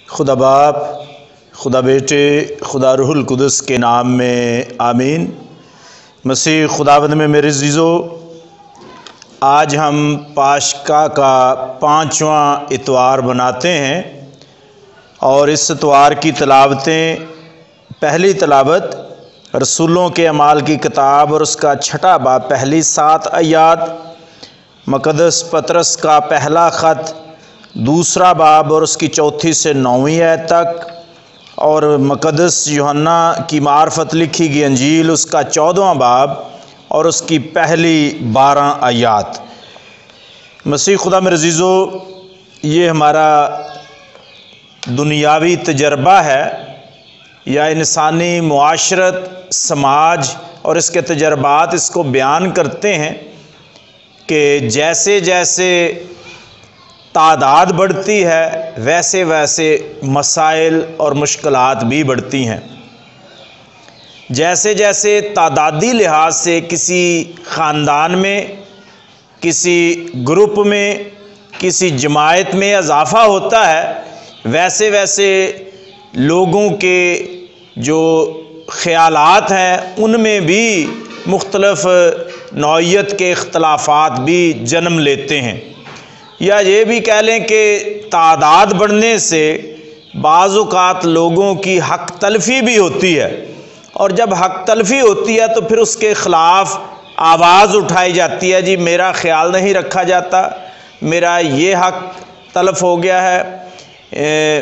خدا باپ، خدا بیٹے، خدا روح القدس کے نام میں آمین۔ مسیح خداوند میں میرے عزیزو، آج ہم پاشکا کا 5واں اتوار مناتے ہیں اور اس اتوار کی تلاوتیں، پہلی تلاوت رسولوں کے اعمال کی کتاب اور اس کا 6واں باب پہلی 7 آیات، مقدس پطرس کا پہلا خط 2 باب اور اس کی 4 سے 9 آیت تک، اور مقدس یوحنا کی معرفت لکھی گئی انجیل اس کا 14واں باب اور اس کی پہلی 12 آیات۔ مسیح خدا میرے عزیزو، یہ ہمارا دنیاوی تجربہ ہے یا انسانی معاشرت، سماج اور اس کے تجربات اس کو بیان کرتے ہیں کہ جیسے جیسے تعداد بڑھتی ہے ویسے ویسے مسائل اور مشکلات بھی بڑھتی ہیں۔ جیسے جیسے تعدادی لحاظ سے کسی خاندان میں، کسی گروپ میں، کسی جماعت میں اضافہ ہوتا ہے، ویسے ویسے لوگوں کے جو خیالات ہیں ان میں بھی مختلف نوعیت کے اختلافات بھی جنم لیتے ہیں، یا یہ بھی کہہ لیں کہ تعداد بڑھنے سے بعض اوقات لوگوں کی حق تلفی بھی ہوتی ہے، اور جب حق تلفی ہوتی ہے تو پھر اس کے خلاف آواز اٹھائی جاتی ہے، جی میرا خیال نہیں رکھا جاتا، میرا یہ حق تلف ہو گیا ہے،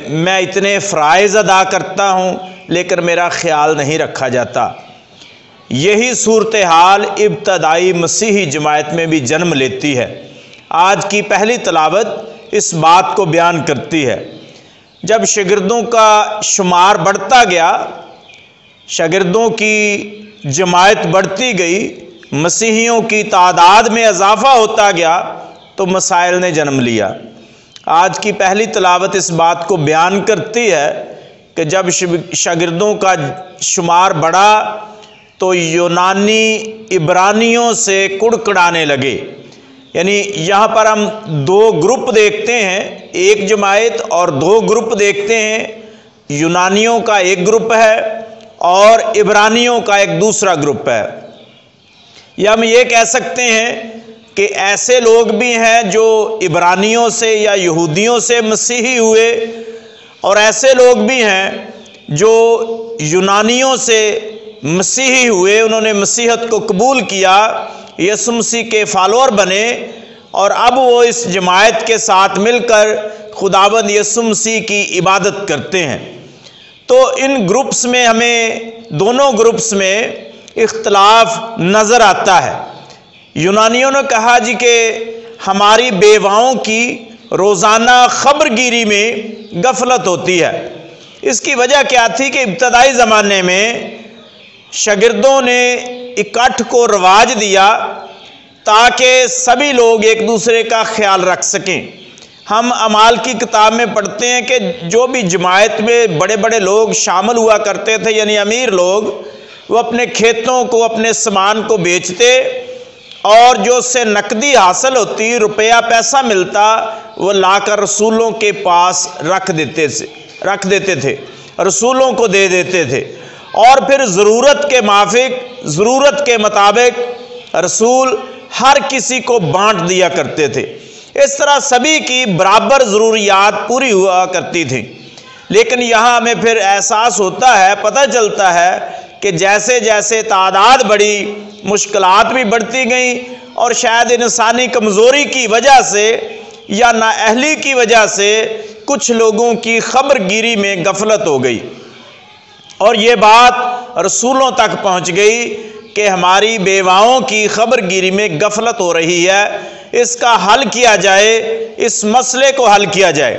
میں اتنے فرائض ادا کرتا ہوں لیکن میرا خیال نہیں رکھا جاتا۔ یہی صورتحال ابتدائی مسیحی جماعت میں بھی جنم لیتی ہے۔ آج کی پہلی تلاوت اس بات کو بیان کرتی ہے۔ جب شاگردوں کا شمار بڑھتا گیا، شاگردوں کی جماعت بڑھتی گئی، مسیحیوں کی تعداد میں اضافہ ہوتا گیا تو مسائل نے جنم لیا۔ آج کی پہلی تلاوت اس بات کو بیان کرتی ہے کہ جب شاگردوں کا شمار بڑھا تو یونانی عبرانیوں سے کڑکڑانے لگے۔ یعنی یہاں پر ہم 2 گروپ دیکھتے ہیں، ایک جماعت اور 2 گروپ دیکھتے ہیں۔ یونانیوں کا ایک گروپ ہے اور عبرانیوں کا ایک دوسرا گروپ ہے۔ یا ہم یہ کہہ سکتے ہیں کہ ایسے لوگ بھی ہیں جو عبرانیوں سے یا یہودیوں سے مسیحی ہوئے، اور ایسے لوگ بھی ہیں جو یونانیوں سے مسیحی ہوئے، انہوں نے مسیحیت کو قبول کیا، یسوع مسیح کے فالوور بنے، اور اب وہ اس جماعت کے ساتھ مل کر خداوند یسوع مسیح کی عبادت کرتے ہیں۔ تو ان گروپس میں ہمیں دونوں گروپس میں اختلاف نظر آتا ہے۔ یونانیوں نے کہا جی کہ ہماری بیواؤں کی روزانہ خبر گیری میں غفلت ہوتی ہے۔ اس کی وجہ کیا تھی کہ ابتدائی زمانے میں شاگردوں نے اکٹھ کو رواج دیا تاکہ سبھی لوگ ایک دوسرے کا خیال رکھ سکیں۔ ہم اعمال کی کتاب میں پڑھتے ہیں کہ جو بھی جماعت میں بڑے بڑے لوگ شامل ہوا کرتے تھے، یعنی امیر لوگ، وہ اپنے کھیتوں کو، اپنے سامان کو بیچتے، اور جو اس سے نقدی حاصل ہوتی، روپیہ پیسہ ملتا، وہ لا کر رسولوں کے پاس رکھ دیتے تھے، رسولوں کو دے دیتے تھے، اور پھر ضرورت کے موافق، ضرورت کے مطابق رسول ہر کسی کو بانٹ دیا کرتے تھے۔ اس طرح سبھی کی برابر ضروریات پوری ہوا کرتی تھی۔ لیکن یہاں ہمیں پھر احساس ہوتا ہے، پتہ چلتا ہے کہ جیسے جیسے تعداد بڑھی، مشکلات بھی بڑھتی گئیں، اور شاید انسانی کمزوری کی وجہ سے یا نااہلی کی وجہ سے کچھ لوگوں کی خبر گیری میں غفلت ہو گئی، اور یہ بات رسولوں تک پہنچ گئی کہ ہماری بیواؤں کی خبر گیری میں غفلت ہو رہی ہے، اس کا حل کیا جائے، اس مسئلے کو حل کیا جائے۔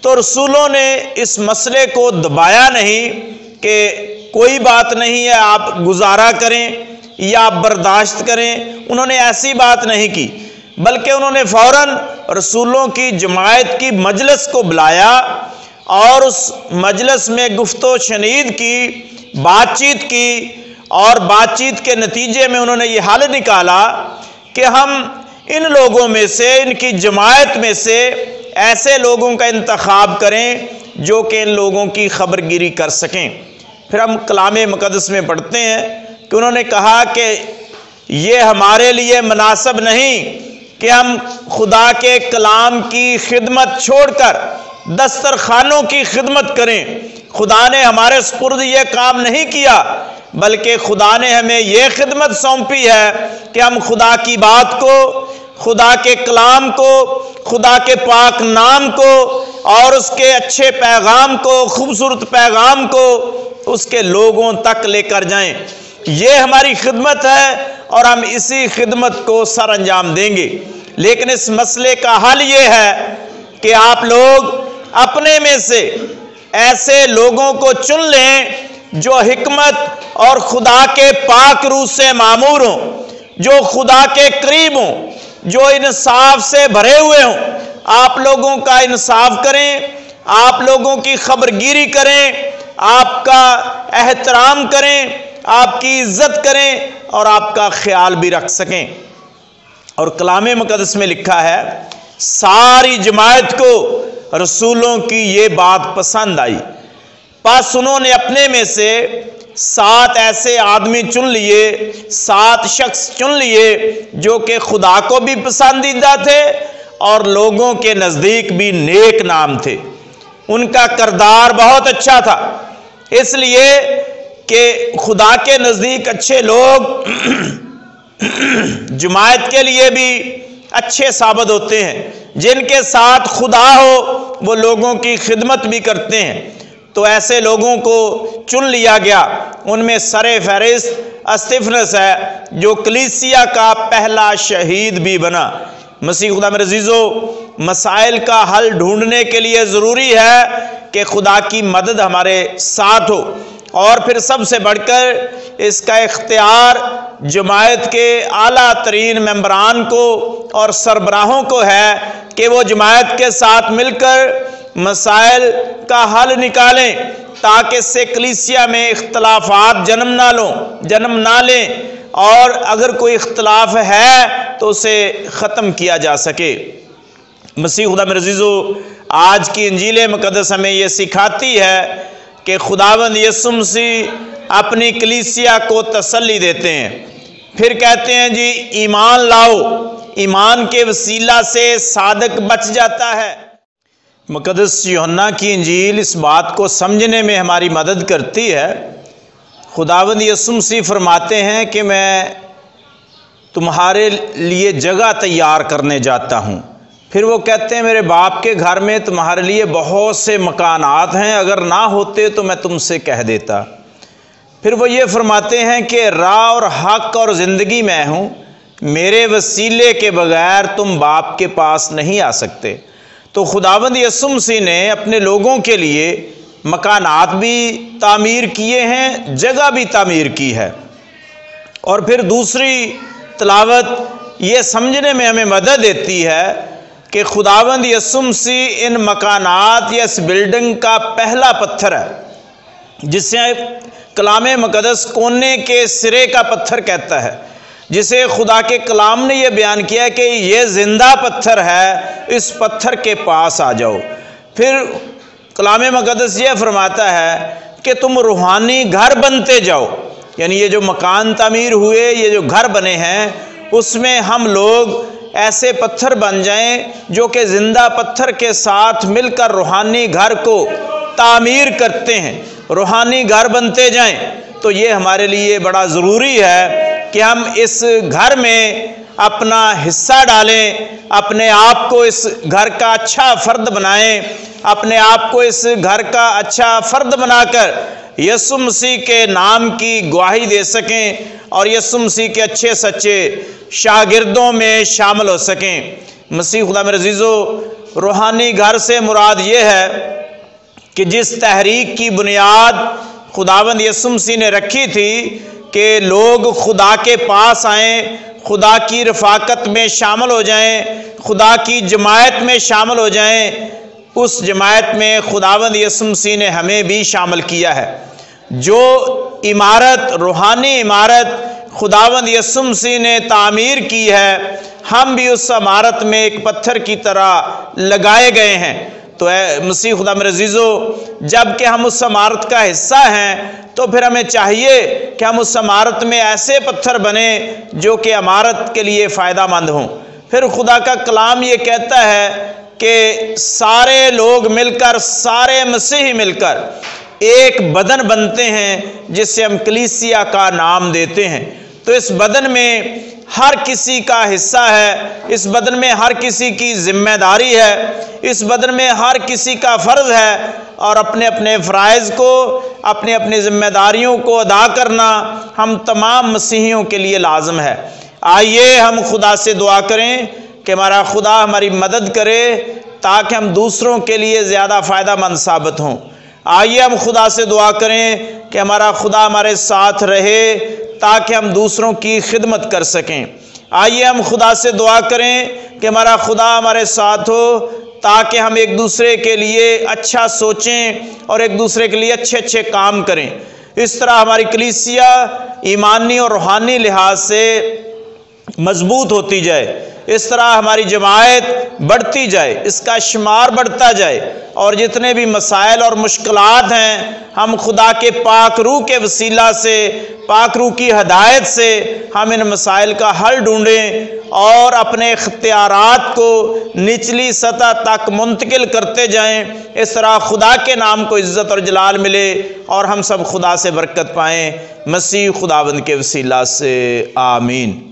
تو رسولوں نے اس مسئلے کو دبایا نہیں کہ کوئی بات نہیں ہے، آپ گزارا کریں یا آپ برداشت کریں، انہوں نے ایسی بات نہیں کی، بلکہ انہوں نے فوراً رسولوں کی جماعت کی مجلس کو بلایا، اور اس مجلس میں گفت و شنید کی، بات چیت کی، اور بات چیت کے نتیجے میں انہوں نے یہ حل نکالا کہ ہم ان لوگوں میں سے، ان کی جماعت میں سے ایسے لوگوں کا انتخاب کریں جو کہ ان لوگوں کی خبر گیری کر سکیں۔ پھر ہم کلام مقدس میں پڑھتے ہیں کہ انہوں نے کہا کہ یہ ہمارے لیے مناسب نہیں کہ ہم خدا کے کلام کی خدمت چھوڑ کر دسترخوانوں کی خدمت کریں۔ خدا نے ہمارے سپرد یہ کام نہیں کیا، بلکہ خدا نے ہمیں یہ خدمت سونپی ہے کہ ہم خدا کی بات کو، خدا کے کلام کو، خدا کے پاک نام کو اور اس کے اچھے پیغام کو، خوبصورت پیغام کو اس کے لوگوں تک لے کر جائیں۔ یہ ہماری خدمت ہے اور ہم اسی خدمت کو سر انجام دیں گے۔ لیکن اس مسئلے کا حل یہ ہے کہ آپ لوگ اپنے میں سے ایسے لوگوں کو چن لیں جو حکمت اور خدا کے پاک روح سے معمور ہوں، جو خدا کے قریب ہوں، جو انصاف سے بھرے ہوئے ہوں۔ آپ لوگوں کا انصاف کریں، آپ لوگوں کی خبر گیری کریں، آپ کا احترام کریں، آپ کی عزت کریں اور آپ کا خیال بھی رکھ سکیں۔ اور کلام مقدس میں لکھا ہے ساری جماعت کو رسولوں کی یہ بات پسند آئی، پس انہوں نے اپنے میں سے 7 ایسے آدمی چن لیے، 7 شخص چن لیے جو کہ خدا کو بھی پسندیدہ تھے اور لوگوں کے نزدیک بھی نیک نام تھے۔ ان کا کردار بہت اچھا تھا، اس لیے کہ خدا کے نزدیک اچھے لوگ جماعت کے لیے بھی اچھے ثابت ہوتے ہیں۔ جن کے ساتھ خدا ہو وہ لوگوں کی خدمت بھی کرتے ہیں۔ تو ایسے لوگوں کو چن لیا گیا، ان میں سر فہرست استفنس ہے جو کلیسیا کا پہلا شہید بھی بنا۔ مسیح خدا میں عزیزو، مسائل کا حل ڈھونڈنے کے لیے ضروری ہے کہ خدا کی مدد ہمارے ساتھ ہو، اور پھر سب سے بڑھ کر اس کا اختیار جماعت کے اعلیٰ ترین ممبران کو اور سربراہوں کو ہے کہ وہ جماعت کے ساتھ مل کر مسائل کا حل نکالیں تاکہ اس سے کلیسیا میں اختلافات جنم نہ لیں، اور اگر کوئی اختلاف ہے تو اسے ختم کیا جا سکے۔ مسیح خدا میں عزیزو، آج کی انجیل مقدس ہمیں یہ سکھاتی ہے کہ خداوند یسوع مسیح اپنی کلیسیا کو تسلی دیتے ہیں، پھر کہتے ہیں جی ایمان لاؤ، ایمان کے وسیلہ سے صادق بچ جاتا ہے۔ مقدس یوحنا کی انجیل اس بات کو سمجھنے میں ہماری مدد کرتی ہے۔ خداوند یسوع مسیح فرماتے ہیں کہ میں تمہارے لیے جگہ تیار کرنے جاتا ہوں۔ پھر وہ کہتے ہیں میرے باپ کے گھر میں تمہارے لیے بہت سے مکانات ہیں، اگر نہ ہوتے تو میں تم سے کہہ دیتا۔ پھر وہ یہ فرماتے ہیں کہ راہ اور حق اور زندگی میں ہوں، میرے وسیلے کے بغیر تم باپ کے پاس نہیں آ سکتے۔ تو خداوند یسوع مسیح نے اپنے لوگوں کے لیے مکانات بھی تعمیر کیے ہیں، جگہ بھی تعمیر کی ہے۔ اور پھر دوسری تلاوت یہ سمجھنے میں ہمیں مدد دیتی ہے کہ خداوند یسوع مسیح ان مکانات یا اس بلڈنگ کا پہلا پتھر ہے، جسے کلام مقدس کونے کے سرے کا پتھر کہتا ہے، جسے خدا کے کلام نے یہ بیان کیا کہ یہ زندہ پتھر ہے، اس پتھر کے پاس آ جاؤ۔ پھر کلام مقدس یہ فرماتا ہے کہ تم روحانی گھر بنتے جاؤ، یعنی یہ جو مکان تعمیر ہوئے، یہ جو گھر بنے ہیں، اس میں ہم لوگ ایسے پتھر بن جائیں جو کہ زندہ پتھر کے ساتھ مل کر روحانی گھر کو تعمیر کرتے ہیں، روحانی گھر بنتے جائیں۔ تو یہ ہمارے لیے بڑا ضروری ہے کہ ہم اس گھر میں اپنا حصہ ڈالیں، اپنے آپ کو اس گھر کا اچھا فرد بنائیں، اپنے آپ کو اس گھر کا اچھا فرد بنا کر یسوع مسیح کے نام کی گواہی دے سکیں اور یسوع مسیح کے اچھے سچے شاگردوں میں شامل ہو سکیں۔ مسیح خدا میں عزیزو، روحانی گھر سے مراد یہ ہے کہ جس تحریک کی بنیاد خداوند یسوع مسیح نے رکھی تھی کہ لوگ خدا کے پاس آئیں، خدا کی رفاقت میں شامل ہو جائیں، خدا کی جماعت میں شامل ہو جائیں، اس جماعت میں خداوند یسوع مسیح نے ہمیں بھی شامل کیا ہے۔ جو عمارت، روحانی عمارت خداوند یسوع مسیح نے تعمیر کی ہے، ہم بھی اس عمارت میں ایک پتھر کی طرح لگائے گئے ہیں۔ تو اے مسیح خدا میرے عزیزو، جب کہ ہم اس عمارت کا حصہ ہیں تو پھر ہمیں چاہیے کہ ہم اس عمارت میں ایسے پتھر بنیں جو کہ عمارت کے لیے فائدہ مند ہوں۔ پھر خدا کا کلام یہ کہتا ہے کہ سارے لوگ مل کر، سارے مسیحی مل کر ایک بدن بنتے ہیں جسے ہم کلیسیا کا نام دیتے ہیں۔ تو اس بدن میں ہر کسی کا حصہ ہے، اس بدن میں ہر کسی کی ذمہ داری ہے، اس بدن میں ہر کسی کا فرض ہے، اور اپنے اپنے فرائض کو، اپنے اپنی ذمہ داریوں کو ادا کرنا ہم تمام مسیحیوں کے لیے لازم ہے۔ آئیے ہم خدا سے دعا کریں کہ ہمارا خدا ہماری مدد کرے تاکہ ہم دوسروں کے لیے زیادہ فائدہ مند ثابت ہوں۔ آئیے ہم خدا سے دعا کریں کہ ہمارا خدا ہمارے ساتھ رہے تاکہ ہم دوسروں کی خدمت کر سکیں۔ آئیے ہم خدا سے دعا کریں کہ ہمارا خدا ہمارے ساتھ ہو تاکہ ہم ایک دوسرے کے لیے اچھا سوچیں اور ایک دوسرے کے لیے اچھے اچھے کام کریں۔ اس طرح ہماری کلیسیا ایمانی اور روحانی لحاظ سے مضبوط ہوتی جائے، اس طرح ہماری جماعت بڑھتی جائے، اس کا شمار بڑھتا جائے، اور جتنے بھی مسائل اور مشکلات ہیں ہم خدا کے پاک روح کے وسیلہ سے، پاک روح کی ہدایت سے ہم ان مسائل کا حل ڈھونڈیں اور اپنے اختیارات کو نچلی سطح تک منتقل کرتے جائیں۔ اس طرح خدا کے نام کو عزت اور جلال ملے اور ہم سب خدا سے برکت پائیں، مسیح خداوند کے وسیلہ سے، آمین۔